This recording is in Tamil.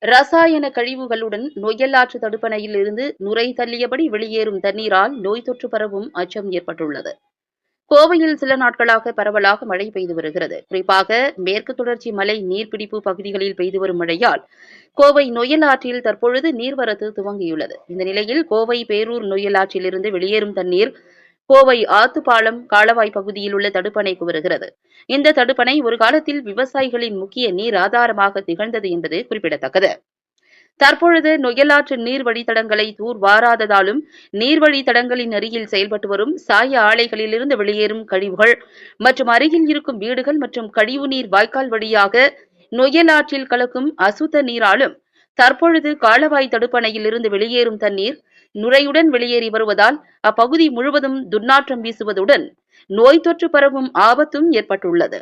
ரசாயன கழிவுகளுடன் நொய்யலாற்று தடுப்பணையில் இருந்து நுரை தள்ளியபடி வெளியேறும் தண்ணீரால் நோய் தொற்று பரவும் அச்சம் ஏற்பட்டுள்ளது. கோவையில் சில நாட்களாக பரவலாக மழை பெய்து வருகிறது. குறிப்பாக மேற்கு தொடர்ச்சி மலை நீர்பிடிப்பு பகுதிகளில் பெய்து வரும் மழையால் கோவை நொய்யலாற்றில் தற்பொழுது நீர்வரத்து துவங்கியுள்ளது. இந்த நிலையில் கோவை பேரூர் நொய்யலாற்றில் இருந்து வெளியேறும் தண்ணீர் கோவை ஆத்துப்பாலம் காலவாய் பகுதியில் உள்ள தடுப்பணைக்கு வருகிறது. இந்த தடுப்பணை ஒரு காலத்தில் விவசாயிகளின் முக்கிய நீர் ஆதாரமாக திகழ்ந்தது என்பது குறிப்பிடத்தக்கது. தற்பொழுது நொய்யலாற்று நீர் வழித்தடங்களை தூர்வாராததாலும் நீர்வழித்தடங்களின் அருகில் செயல்பட்டு வரும் சாய ஆலைகளிலிருந்து வெளியேறும் கழிவுகள் மற்றும் அருகில் இருக்கும் வீடுகள் மற்றும் கழிவுநீர் வாய்க்கால் வழியாக நொய்யலாற்றில் கலக்கும் அசுத்த நீராலும் தற்பொழுது காலவாய் தடுப்பணையில் இருந்து வெளியேறும் தண்ணீர் நுரையுடன் வெளியேறி வருவதால் அப்பகுதி முழுவதும் துர்நாற்றம் வீசுவதுடன் நோய் தொற்று பரவும் ஆபத்தும் ஏற்பட்டுள்ளது.